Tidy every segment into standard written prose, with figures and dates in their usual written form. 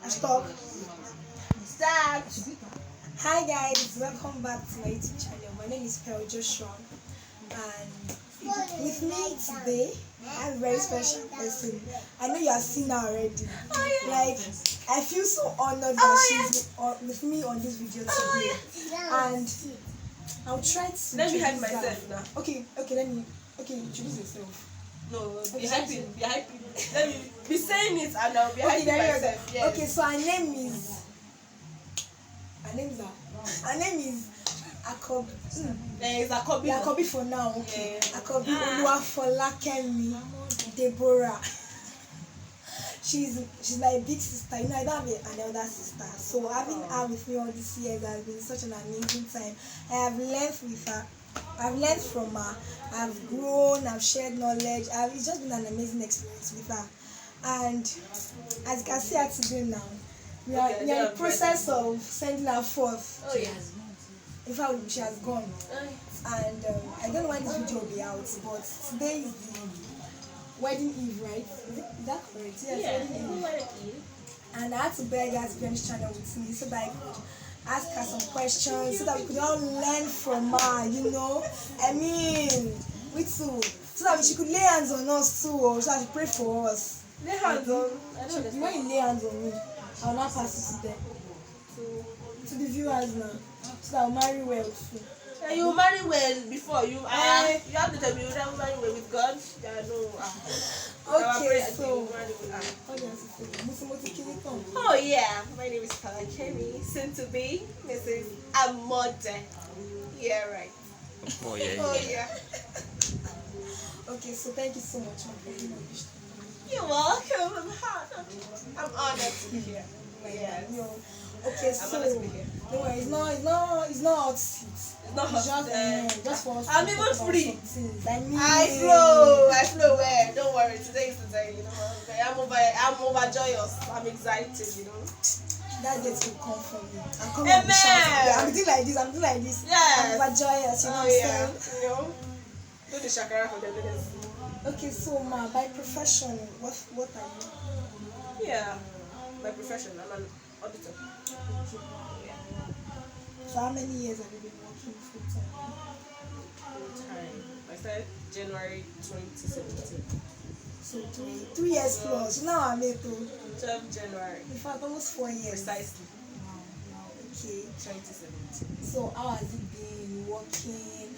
Stop. Start. Hi guys, welcome back to my YouTube channel. My name is Pearl Joshua, and with me today I have a very special person. I know you have seen her already. Like, I feel so honored that she's with me on this video today. And I'll try to. Let me hide myself now. Okay, introduce yourself. No, be hyping. Let me be saying it and I'll be hyping myself. Yes. Okay, so her name is Akobi. It's Akobi. Yeah, Akobi for now. Okay. Yeah. Akobi Oluwafolakemi Deborah. She's my big sister. You know, I don't have an elder sister. So having her with me all these years has been such an amazing time. I have learned with her. I've learned from her. I've grown. I've shared knowledge. It's just been an amazing experience with her. And as you can see her today now, we are in the process of sending her forth. Oh yes. In fact, she has gone. And I don't know when this video will be out, but today is the wedding eve, right? Is that correct? Yes, wedding eve. And I had to beg her to be on this channel with me so that I could ask her some questions, so that we could all learn from her, you know? I mean, we too. So that she could lay hands on us too, or so that she pray for us. Lay hands on. When you lay hands on me, I'll not pass it to them. To the viewers now. So that I'll marry well too. You will marry well before you have to tell me you will marry well with God. Okay, so oh yeah, my name is Falakemi, soon to be Mrs. Amode. Yeah, right. Oh yeah. Okay, so thank you so much for being on this. You're welcome. I'm honored to be here. Yeah. Okay, so I'm here. No, it's not hot seat. It's not hot. Just for us. I'm even free. I flow where? Don't worry. Today is the day. You know, I'm overjoyous. I'm excited. You know. That gets will come from me. I'm coming. Amen. I'm doing like this. Yes. I'm overjoyous. You know what I'm saying? You know. Do the shakara for the leaders. Okay, so by profession, what are you? Yeah, by profession, I'm an auditor. Yeah. So how many years have you been working full time? Full time. I started January 2017. So 3 years plus. Now I'm 12 January. In fact, almost 4 years. Precisely. Wow. Okay. 2017. So how has it been working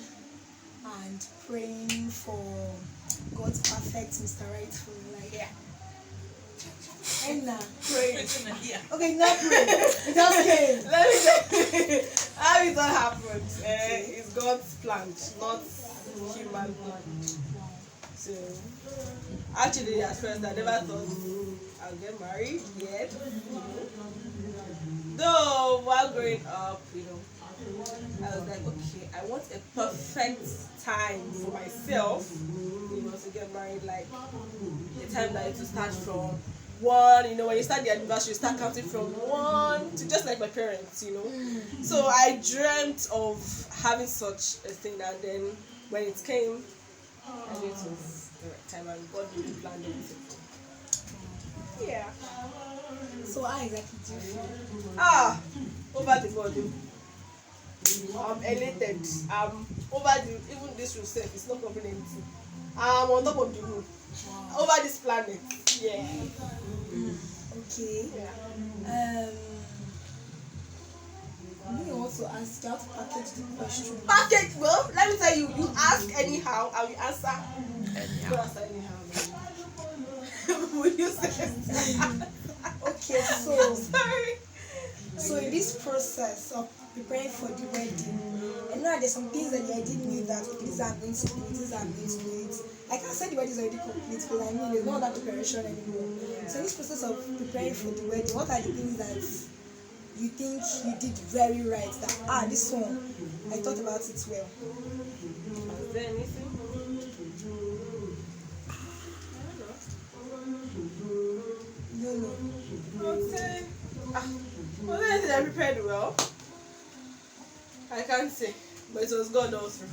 and praying for God's perfect Mr. Right for your life? Yeah. Enna. Pray. Okay, not pray. It just came. Let me tell you how it all happened. It's God's plan, not human plan. So, actually, at first, I never thought I'll get married yet. Though, while growing up, I was like, okay, I want a perfect time for myself, to get married, like the time that it will start from 1, when you start the anniversary, you start counting from 1 to just like my parents, So I dreamt of having such a thing, and then when it came, I knew it was the right time, and God really planned everything. Yeah. So how exactly do you feel? Over the body. I'm elated. I'm over even this room self, it's not complaining. I'm on top of the moon. Wow. Over this planet. Yeah. Okay. Yeah. I want to ask you how to package the question. Package? Well, let me tell you, you ask anyhow and we answer. Anyhow. You answer anyhow. Will you say? Okay, so sorry. So in this process of preparing for the wedding, I know that there's some things that I didn't know that these are going to do it, these are going to do it. Like I said, the wedding is already complete, but I mean there's not that preparation anymore. So in this process of preparing for the wedding, what are the things that you think you did very right? That this one, I thought about it well. Is there anything? No. Okay. Well, anything I prepared well. I can't say, but it was God also.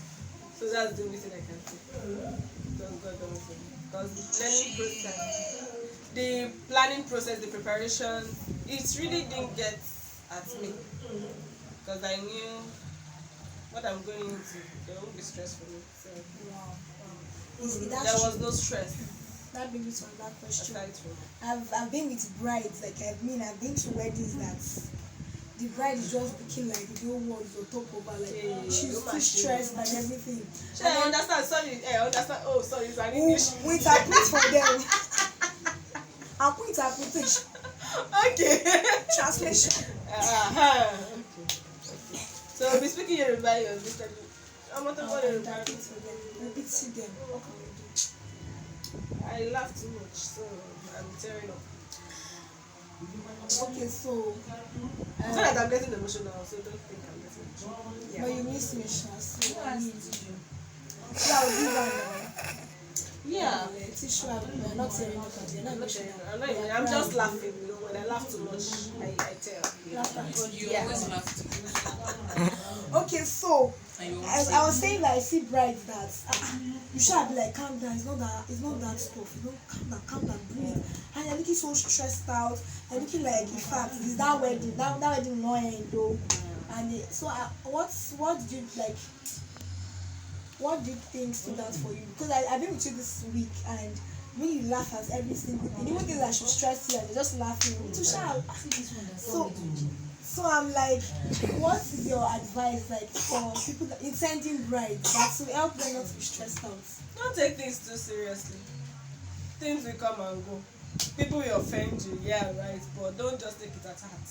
So that's the only thing I can say. It was God also. Because the planning process, the preparation, it really didn't get at me because I knew what I'm going into. There won't be stress for me. So Wow. there was no stress. That brings me to another question. Aside from I've been with brides, like I've been to weddings that the bride is just looking like the whole world is on top of her, like she's too stressed and everything. I understand. Sorry, I understand. Oh, sorry, it's an English. We interpret for them. I'll put interpretation. Okay. Translation. Okay. So be speaking Yoruba, you're listening. I'm not I'll about interpret Yoruba. for them. Repeat to them. What can we do? I laugh too much, so I'm tearing up. Okay, so It's not that I'm getting emotional, so don't think I'm getting emotional. but you miss me, Sha, so I need you. Yeah, I'll give her now. Yeah. Tissue, I'm not tearing up at you. You're not emotional. I'm just laughing, you know. When I laugh too much, I tell. You always laugh too much. Okay, so And you as I was saying that I see brides that you should be like, calm down, it's not that stuff. You know, calm down, breathe. And you're looking so stressed out. You're looking like, in fact, it's that wedding not end though. And so what did you like? What did things stood out for you? Because I've been with you this week and when you laugh at every single thing, even things that should stress you and you're just laughing, to shout. So I'm like, what is your advice like for people that intending brides that to help them not to be stressed out? Don't take things too seriously. Things will come and go. People will offend you, yeah, right, but don't just take it at heart.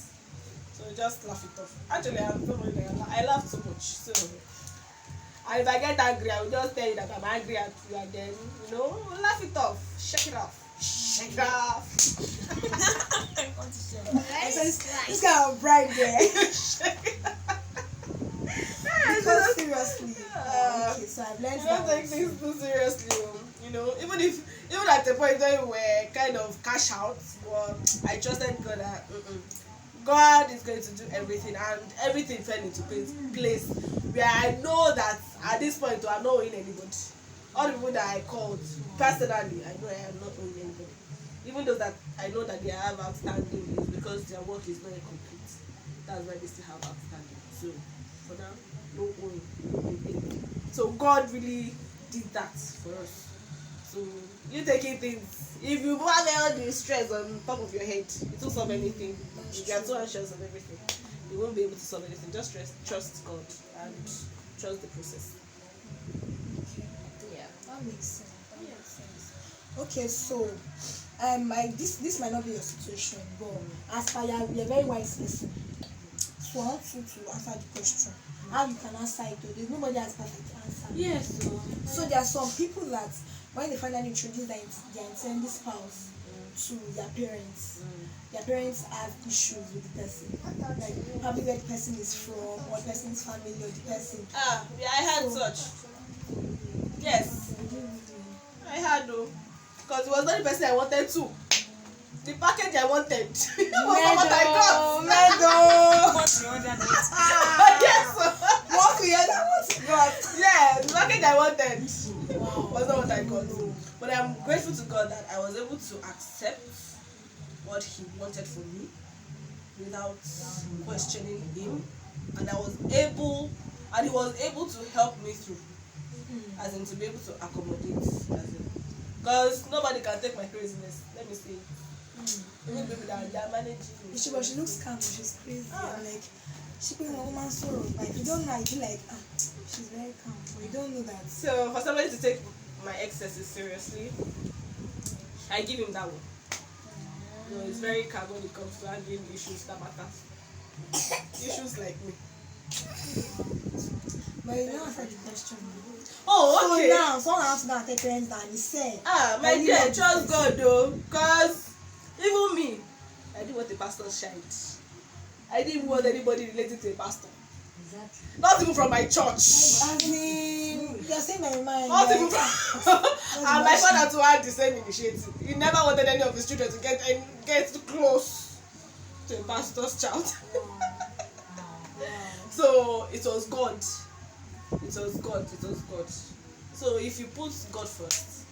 So just laugh it off. Actually, I'm somebody that I laugh too much, so. And if I get angry, I will just tell you that I'm angry at you, and then, laugh it off, shake it off. Shake it off. This kind of bride there. Because seriously. Okay, so I've learned Don't take things too seriously. Even at the point where we were kind of cash out, well, I trusted God that God is going to do everything, and everything fell into place where I know that at this point I'm not owing anybody. All the people that I called personally, I know I am not owing anybody. Even those that I know that they have outstanding is because their work is not complete. That's why they still have outstanding. So for now, no owing anything. So God really did that for us. So you taking things, if you have all the stress on top of your head, it won't solve anything. If you are so anxious of everything, you won't be able to solve anything. Just trust God and trust the process. Yeah. That makes sense. Okay, so this might not be your situation, but as per you're a very wise person. So I want you to answer the question. How you can answer it, though. There's nobody has perfect answer. Yes. So there are some people that when they finally introduce their intended spouse to their parents have issues with the person. Like probably where the person is from, or the person's family, or the person. Yeah, I had such. Yes. I had though. Because it was not the person I wanted to. The package I wanted was not what I got. What you ordered it? Yes. What we had, what you got? Yeah, the package I wanted was not what I got. But I'm grateful to God that I was able to accept what He wanted for me without questioning Him, and He was able to help me through, as in to be able to accommodate, because nobody can take my craziness. Let me say, even people that are managing. She looks calm, she's crazy. I'm like, she being a woman sorrow. Like you don't know, I feel like she's very calm, but you don't know that. So for somebody to take my excesses seriously, I give him that one. It's very calm when it comes to handling issues that matter. Issues like me. But you don't answer the question. Oh, okay. So now, someone has to go and take parents down. He said, my dear, trust God though, because even me, I didn't want a pastor's child. I didn't want anybody related to a pastor. Exactly. Not even from my church. I mean, you're saying my mind. Not even from. And my father too had the same initiative. He never wanted any of his children to get close to a pastor's child. So it was God. It was God. So if you put God first,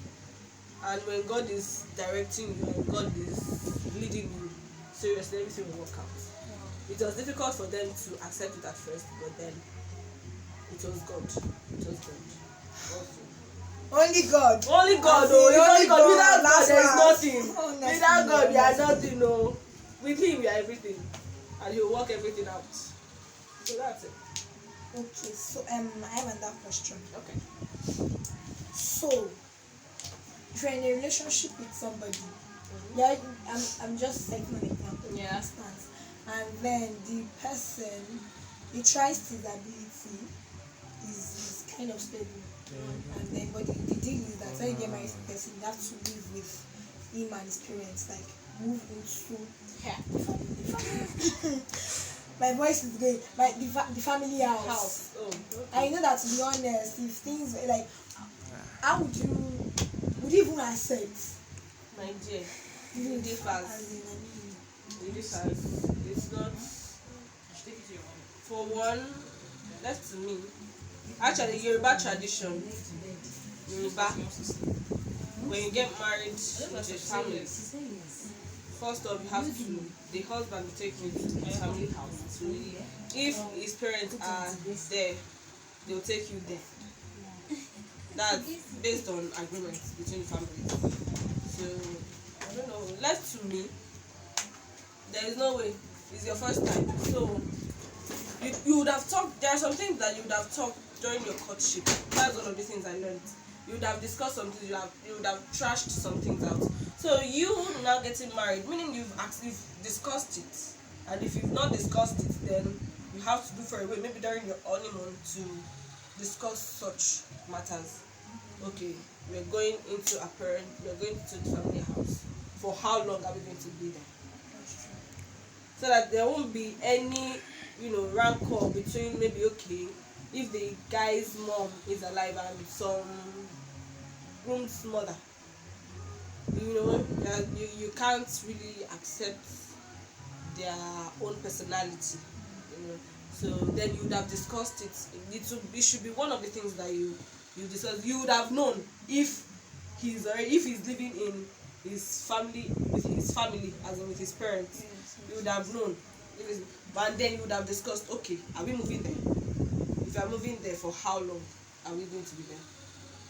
And when God is directing you and God is leading you, seriously, everything will work out. It was difficult for them to accept it at first, but then it was God. It was God. Also. Only God. Only God, As oh, in, it's only only God. God, Without God, there is last. nothing. Honestly, Without God, we are honestly. nothing, no. With Him, we are everything. And He will work everything out. So that's it. Okay, so I have another question. Okay. So, if you're in a relationship with somebody, yeah, I'm just setting an example. Yeah. Instance, and then the person, he tries his ability, is kind of stable, and then but the deal is that when you get married to the person, you have to live with him and his parents, like move into my voice is going the family house. Oh, okay. I know that, to be honest, if things were like, how would you even accept? My dear, it differs. It differs. It's not. For one, left to me. Actually, Yoruba tradition. Yoruba. When you get married with a family, first off, you have to. The husband will take you to the family house. If his parents are there, they will take you there. That's based on agreements between the families. So, I don't know. Left to me, there is no way. It's your first time. So, you would have talked. There are some things that you would have talked during your courtship. That's one of the things I learned. You would have discussed some things. You would have trashed some things out. So you now getting married, meaning you've discussed it, and if you've not discussed it, then you have to do for a way, maybe during your honeymoon, to discuss such matters. Okay, we're going into we're going to the family house. For how long are we going to be there? So that there won't be any, rancor between, maybe, okay, if the guy's mom is alive and some groom's mother, you can't really accept their own personality, So then you would have discussed it. It should be one of the things that you discuss. You would have known if he's living in his family, with his family, as in with his parents. You would have known. But then you would have discussed, okay, are we moving there? If you are moving there, for how long are we going to be there?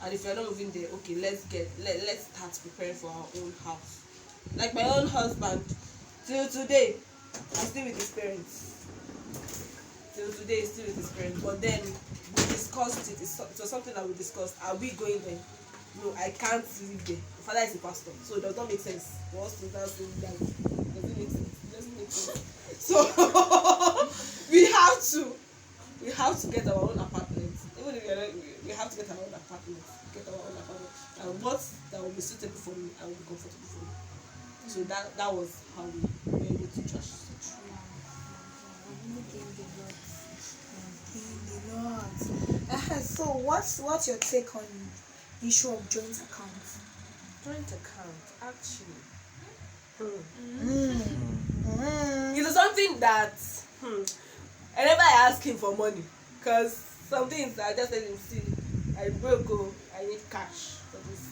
And if you are not moving there, okay, let's start preparing for our own house. Like my own husband, till today, I'm still with his parents. Till today, he's still with his parents. But then we discussed it. It was something that we discussed. Are we going there? No, I can't live there. My father is a pastor, so it does not make sense for us to now say that. Doesn't make sense. It doesn't make sense. So we have to get our own apartment. Even if we have to get our own apartment. And what that will be suitable for me and will be comfortable for me. So that was how we were able to judge such. So what's your take on the issue of joint accounts? Joint account, actually. It's something that whenever I ask him for money, because some things I just let him see, I broke, I need cash for this.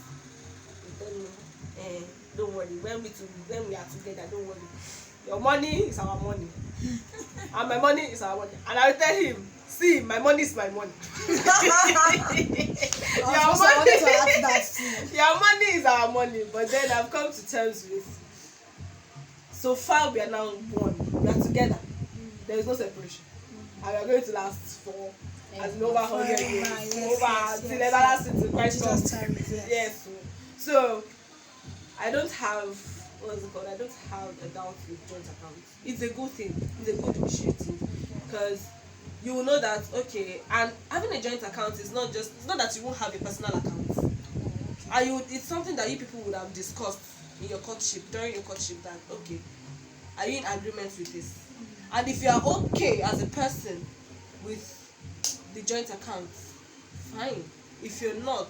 He tell me, don't worry, when we are together, don't worry. Your money is our money. And my money is our money. And I will tell him, see, my money is my money. Your money is our money. But then I've come to terms with, so far we are now one. We are together. There is no separation. And we are going to last for as in over 100 years. Till everlasting to Christ. Yes. So I don't have, I don't have a doubt with joint accounts. It's a good thing. It's a good initiative, because you will know that, okay, and having a joint account is not that you won't have a personal account. And it's something that you people would have discussed in your courtship, during your courtship, that, okay, are you in agreement with this? And if you are okay as a person with the joint account, fine. If you're not,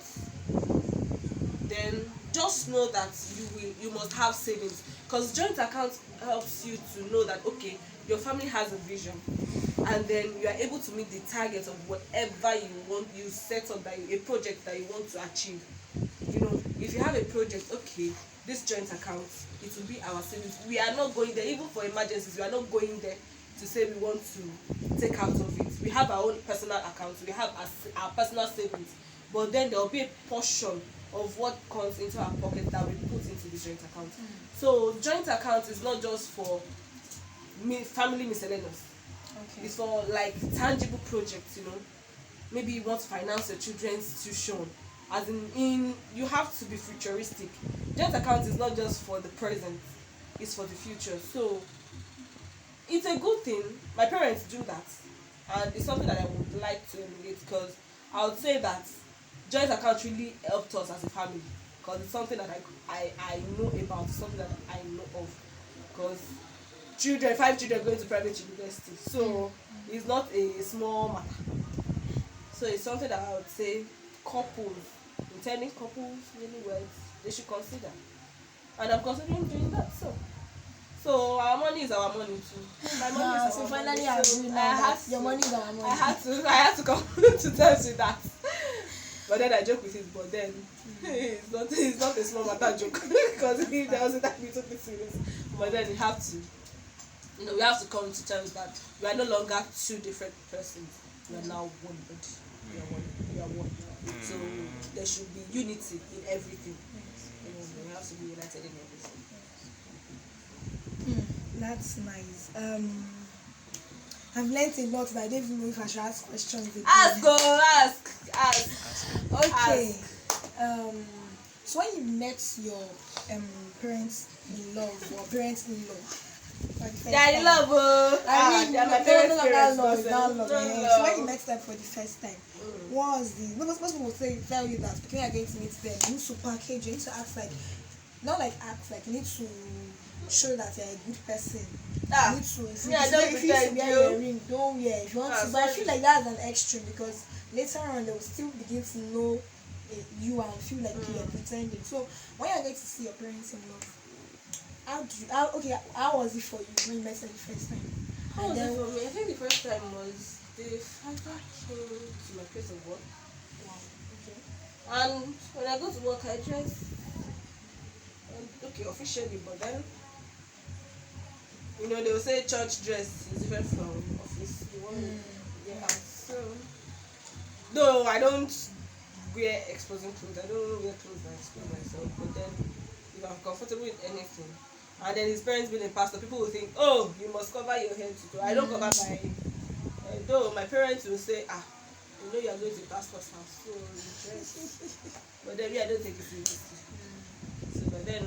then just know that you must have savings, because joint account helps you to know that, okay, your family has a vision, and then you are able to meet the target of whatever you want, you set up, a project that you want to achieve. if you have a project, okay, this joint account, it will be our savings. We are not going there, even for emergencies, we are not going there to say we want to take out of it. We have our own personal accounts, we have our personal savings, but then there will be a portion of what comes into our pocket that we put into the joint account. So joint account is not just for family miscellaneous. Okay. It's for like tangible projects, you know. Maybe you want to finance your children's tuition. As in you have to be futuristic. Joint account is not just for the present, it's for the future. So it's a good thing. My parents do that, and it's something that I would like to emulate, because I would say that joint account really helped us as a family, because it's something that I know about, something that I know of, because 5 children going to private university, so it's not a small matter. So it's something that I would say couples, intending couples, newlyweds, they should consider, and I'm considering doing that. So our money is our money too. My money is our so money. finally, I So agree I now had that your money is our money. I had to come to terms with that. But then I joke with it, but then it's not a small matter joke, because if there wasn't that, we took it serious. But then we have to come to terms that we are no longer two different persons. We are now one body. We are one. So there should be unity in everything. We have to be united in everything. That's nice. I've learned a lot, but I don't even know if I should ask questions again. Ask. Okay. So when you met your parents in love or parents in law, They are in love. I mean, they are my no, parents' that parents. love is not love. No, Yeah. no. So when you met them for the first time, what was the? Most people tell you that because you are going to meet them, you need to package, you need to act like, not like act like, you need to show that you're a good person. You need to, if you wear your ring, don't wear. If you want to, but I feel like that's an extreme, because later on they will still begin to know you and feel like you're pretending. So when you're going to see your parents in love, how was it for you when you met them the first time? How was it for me? I think the first time was the father came to my place of work. Wow. Okay. And when I go to work, I dress officially, but then they will say church dress is different from office. Yeah. So though I don't wear exposing clothes, I don't wear clothes that expose myself, but then if I'm comfortable with anything, and then his parents being a pastor, people will think, oh, you must cover your head to go. I don't cover my head. Though my parents will say, you are going to pastor's house, so you dress. But then I don't take it seriously. So but then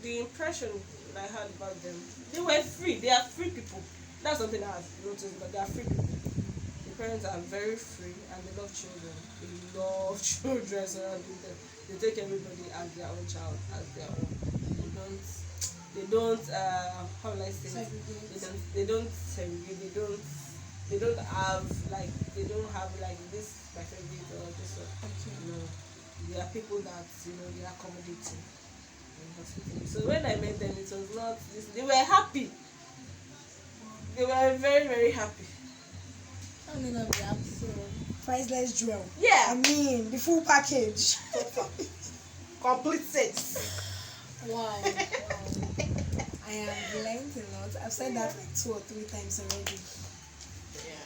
the impression I had about them, they were free. They are free people. That's something I've noticed, but they are free people. The parents are very free, and they love children. They love children surrounding them. They take everybody as their own child, as their own. They don't how will I say it? They don't segregate. They don't have like this my favorite or this one. Okay. There are people that they are accommodating in hospital. So when I met them, it was not this. They were happy. They were very, very happy. I'm gonna be happy. So priceless jewel. Yeah. I mean the full package. Complete set. Wow. I have learned a lot. I've said that like 2 or 3 times already. Yeah.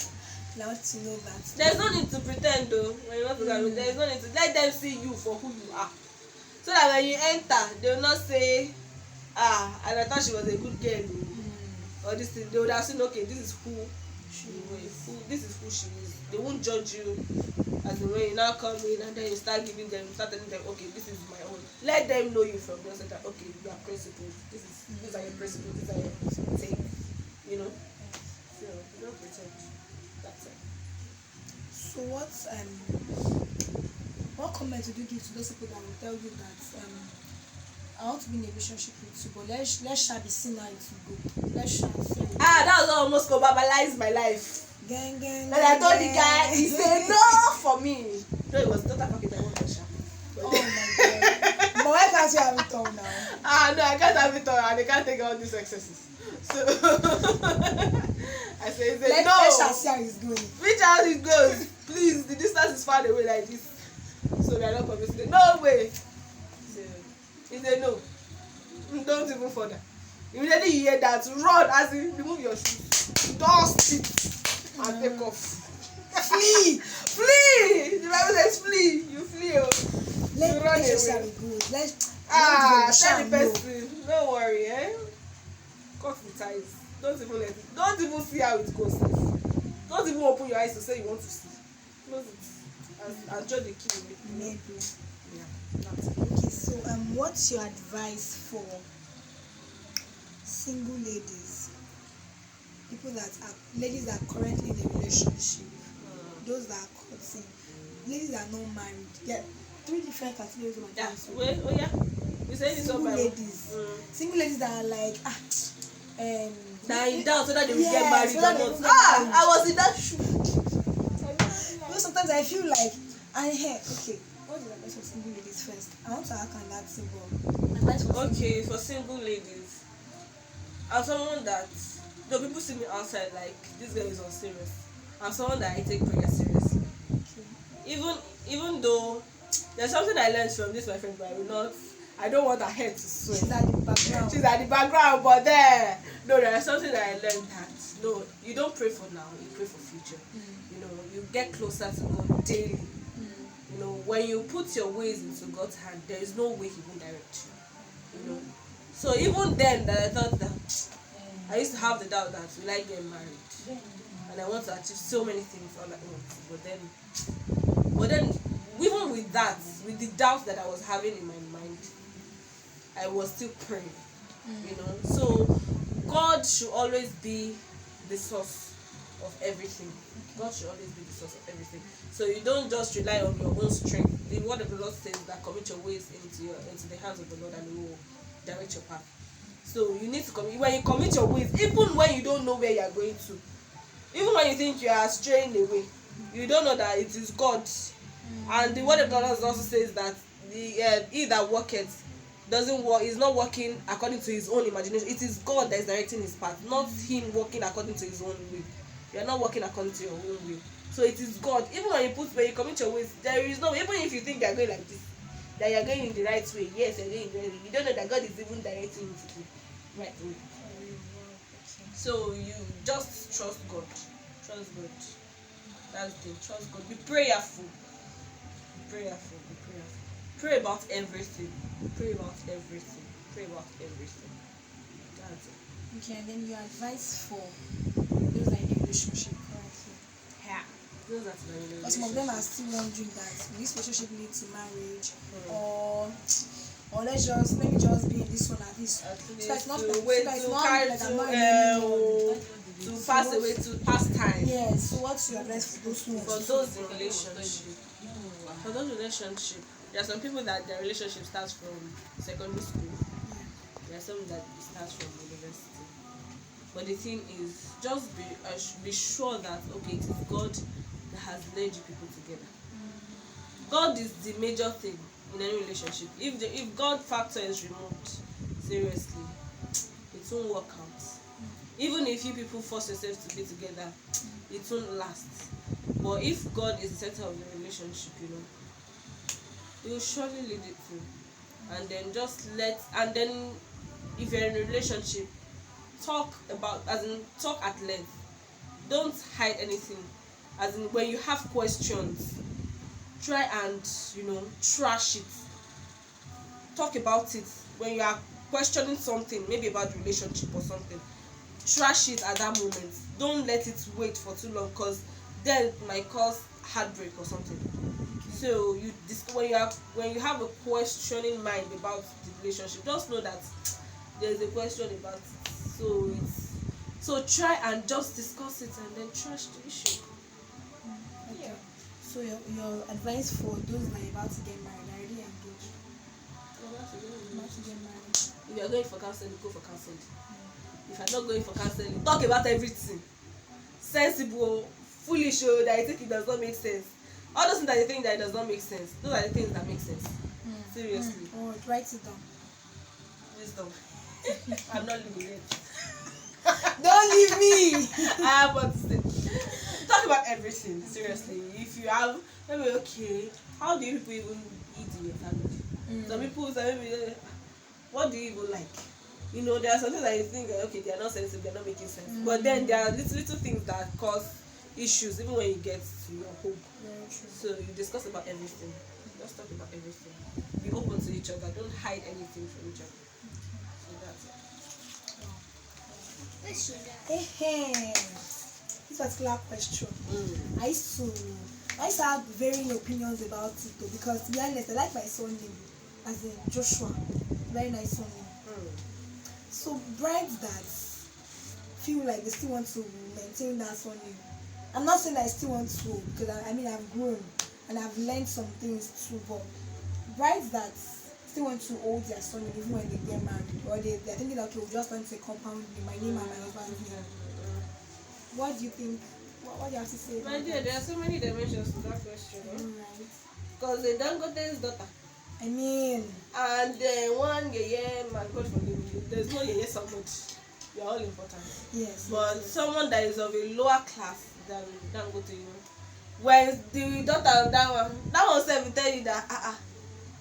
Now to know that. There's no need to pretend though. When you want to go, there's no need to let them see you for who you are. So that when you enter, they will not say, and I thought she was a good girl. Or this thing. They would have seen, okay, this is who she is. This is who she is. They won't judge you as the way you now come in and then you start telling them, okay, this is my own. Let them know you from the outside that, okay, you are principled. These are your principles. These are your take. So you don't pretend. That's it. So what comment would you give to those people that will tell you that I want to be in a relationship with you, but let's shall be seen how it will go. Let's shall see. That was almost cannibalized my life. Gang. And I told the guy, he said no for me. No, it was total pocket. I want to shop. Oh my god. But why can't you have it all now? No, I can't have it all, and I can't take all these excesses. So I said, no. Let's shall see how it's going. Which how it goes? Please, the distance is far away like this. So we are not promising. No way. He said no. Don't even further. Immediately you hear that, run as in remove your shoes, dust it, and take off. Flee! Flee! The Bible says flee. You flee. You run let's away. just good. Let's Tell the person, don't worry, cut the ties. Don't even let it. Don't even see how it goes. Don't even open your eyes to say you want to see. Close it. And draw the key away. Maybe. Yeah, that's it. Okay, so what's your advice for single ladies? People that are ladies that are currently in a relationship, those that are courting, ladies that are not married. Yeah, 3 different categories of Yeah, advice. wait, oh yeah. You say this Single one by ladies. Single ladies that are like Now in doubt whether they will get Yes, married whether or they not. will get married. I was in that shoe. you know, sometimes I feel like okay, what is the advice for single ladies first? I want to act on that symbol. Advice for Okay, for single ladies, I'm someone that though people see me outside like this girl is unserious. I'm someone that I take prayer seriously. Even though there's something I learned from this my friend, but I don't want her head to swim. She's at the background. She's at the background, but there's something that I learned that no, you don't pray for now, you pray for future. You know, you get closer to God daily. You know, when you put your ways into God's hand, there is no way He won't direct you. You know, so even then that I thought that I used to have the doubt that will I get married, and I want to achieve so many things all at once. But then, even with that, with the doubt that I was having in my mind, I was still praying. You know, so God should always be the source of everything. God should always be the source of everything. So you don't just rely on your own strength. The word of the Lord says that commit your ways into the hands of the Lord and He will direct your path. So you need to commit. When you commit your ways, even when you don't know where you are going to, even when you think you are straying away, you don't know that it is God. And the word of the Lord also says that he that worketh doesn't work, is not working according to his own imagination. It is God that is directing his path, not him working according to his own will. You are not working according to your own will. So it is God. Even when you commit your ways, there is no, even if you think you are going like this, that you are going in the right way. Yes, you are going in the right way. You don't know that God is even directing you to the right way. So you just trust God. Trust God. That's the trust God. Be prayerful. Be prayerful. Be prayerful. Pray about everything. Pray about everything. Pray about everything. That's it. Okay, and then your advice for those that are in a relationship currently. Yeah. Those that are in a But some of them are still wondering that will this relationship lead to marriage, or let me just be in this one at least. At So least it's not to like wait like to not carry like to I'm not anymore. to pass away to pass time. Yes. So what's your advice for those who want For to those in relationship, there are some people that their relationship starts from secondary school. There are some that it starts from university. But the thing is, just be sure that okay, it is God that has led you people together. God is the major thing in any relationship. If God factor is removed, seriously, it won't work out. Even if you people force yourselves to be together, it won't last. But if God is the center of the relationship, He will surely lead it through. And then if you're in a relationship, talk at length. Don't hide anything. As in, when you have questions, try and trash it. Talk about it. When you are questioning something, maybe about the relationship or something, trash it at that moment. Don't let it wait for too long, because then it might cause heartbreak or something. So when you have a questioning mind about the relationship, just know that there's a question about it. So try and just discuss it and then trash the issue. Okay. So your advice for those that are about to get married, are already engaged. About to get married. If you are going for counseling, go for counseling. If you are not going for counseling, talk about everything. Sensible, foolish, that you think it does not make sense. All those things that you think that it does not make sense, those are the things that make sense. Seriously. Oh, write it down. Wisdom. I'm not leaving it. Don't leave me. I have what to say. Talk about everything. Seriously. If you have, maybe okay, how do you people even eat in your family? Some people say maybe what do you even like? There are some things that you think, okay, they are not sensitive, they are not making sense. But then there are little things that cause issues even when you get to your home. Very true. So you discuss about everything. Just talk about everything. Be open to each other. Don't hide anything from each other. So that's it. This particular question, I used to have varying opinions about it though, because to be honest, I like my son name, as in Joshua. Very nice son name. So brides that feel like they still want to maintain that son name. I'm not saying I still want to, because I've grown and I've learned some things too, but brides that still want to hold their son name even when they get married, or they're thinking that, okay, we'll just want to compound my name and my husband's name. What do you think? What do you have to say? My dear, there are so many dimensions to that question. Because the Dangote's daughter. And one man, God forgive me, there's no somebody. You're all important. Yes. But someone that is of a lower class than Dangote, when the daughter of that one will tell you that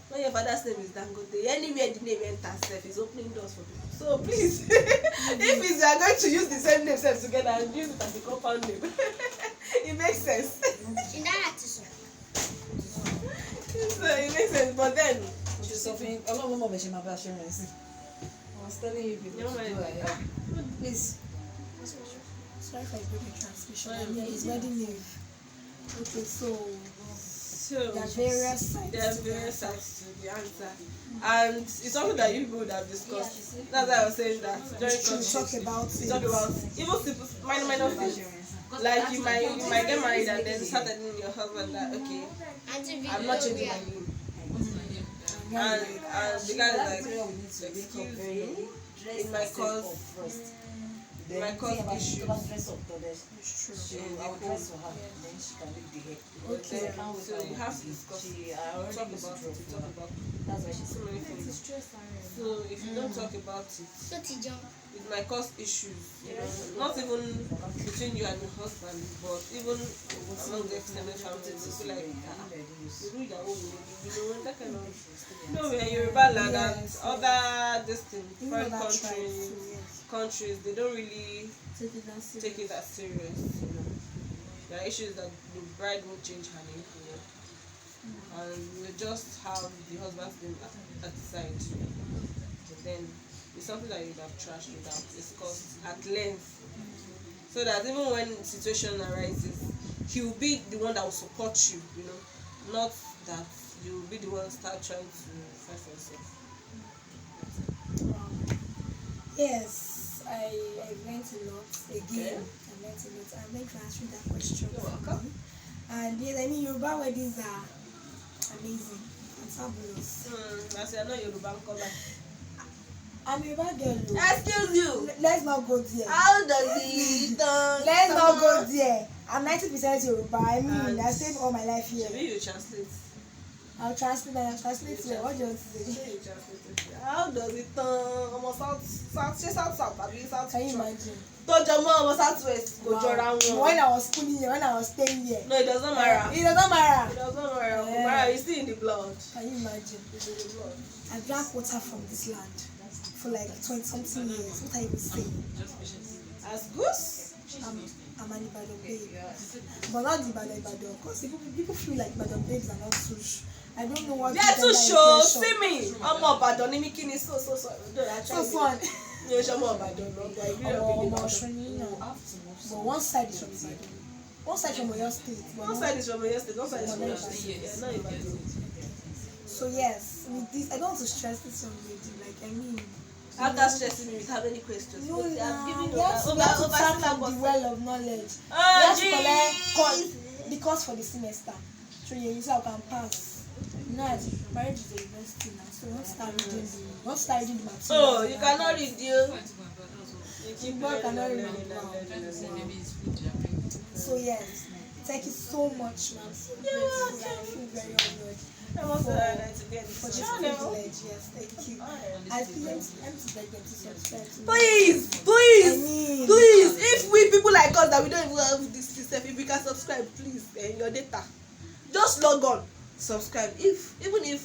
when your father's name is Dangote, anywhere the name enters, is opening doors for people. So please, if you are going to use the same name together and use it as a compound name, it makes sense. So it makes sense, but then I was telling you people to do it. Please. Sorry for a broken transmission. His wedding name. Okay, so there are various sides. There are various sides to the answer, and it's something that you people would have discussed. That's why I was saying that during talk about it. Talk about even simple minor things. Like you might get married and then start telling your husband that, okay, I'm not changing my name. And the guy is like, excuse me, it might cause issues. I will dress for her, then she can leave the hair. Okay, so you have to discuss it. Talk about it. That's why she's so many things. So if you don't talk about it, it might cause issues. Not even between you and your husband, but even among the extended family. So like, you do your own, that kind of. We are Yoruba land and other foreign countries, they don't really take it as serious. There are issues that the bride won't change her name, and we just have the husband's name at the side. But then it's something that you'd have trashed, you'd have discussed at length, so that even when the situation arises, he will be the one that will support you, not that you will be the one start trying to fight for yourself. Yes, I learned a lot again. Okay. I learned a lot. I'm going to answer that question. You're welcome. And yes, Yoruba weddings are amazing and fabulous. I say I know Yoruba color. I'm a Yoruba girl. Excuse you. Let's not go there. How does it done? Let's not go there. I'm 90% Yoruba. I stayed all my life here. Maybe you translate. I'll translate and I'll translate to what do you want to say? How does it almost south, Can you imagine? southwest, go Wow. When I was schooling here, when I was staying here. No, it does not matter. It doesn't matter. It does not matter. Yeah. It's still in the blood. Can you imagine? It's in the blood. I drank water from this land for like 20-something years. What are you saying? As goose? I'm an Ibadan babe. But not the Ibadan. Because people feel like Ibadan babes are not sush. I don't know what. They're too show. See me. I'm more Ibadan. So fun. But one side is from Ibadan. One side from Oyo State. One side is from Oyo State. One side is from Oyo State. Yeah, not Ibadan. So yes, with this, I don't want to stress this young lady. After stressing me with how many questions? No, I'm giving you have to tap from the well of knowledge. You have to collect the course for the semester. 3 years, so I can pass. Now, marriage is a university now, so you want to start reading the material. Oh, you cannot read you. Cannot read. So yes, thank you so much, ma'am. So grateful. I feel very honored. For this privilege, yes, thank you. I feel I'm to beg them to subscribe to me. Please, if we people like us that we don't even have this stuff, if we can subscribe, please, your data, just log on, subscribe. Even if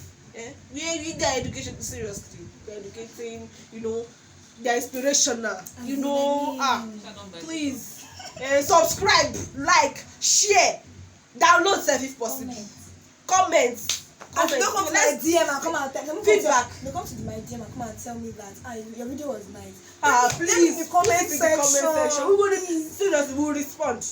We their education seriously. They're educating, they're inspirational. Please subscribe, like, share, download self if possible. Comment. And don't come to my DM and come and tell me Feedback. They come to my DM and come and tell me that your video was nice. Please, in the comment section. We will seriously, we will respond.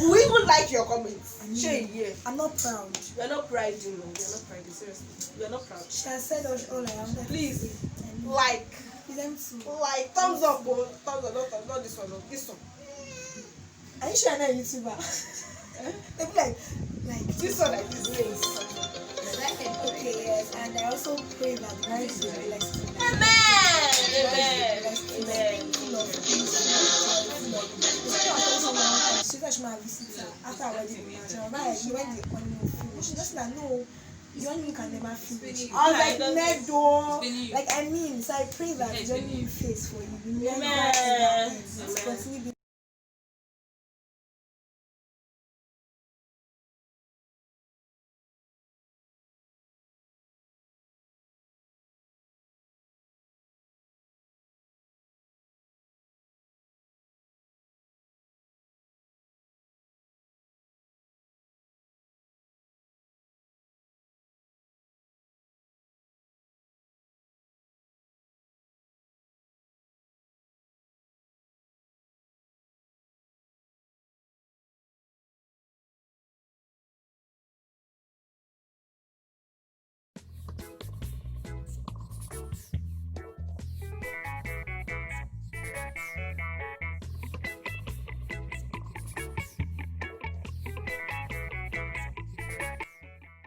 We even like your comments. Share here. I'm not proud. We are not proud, We are not proud. Seriously, we are not proud. She has said all I wanted. Please, And like, them too. like, thumbs up, thumbs up, not this one, this one. Are you sure I'm not a YouTuber? They be like This one, like this. Yes. Okay, yes, and I also pray that marriage will be blessed tonight. Amen. She said she might visit after our wedding. She went the honeymoon finish. She just like, no, the honeymoon can never finish. I was like, Nedo. Like, I mean, so I pray that the honeymoon face for you. Amen. Continue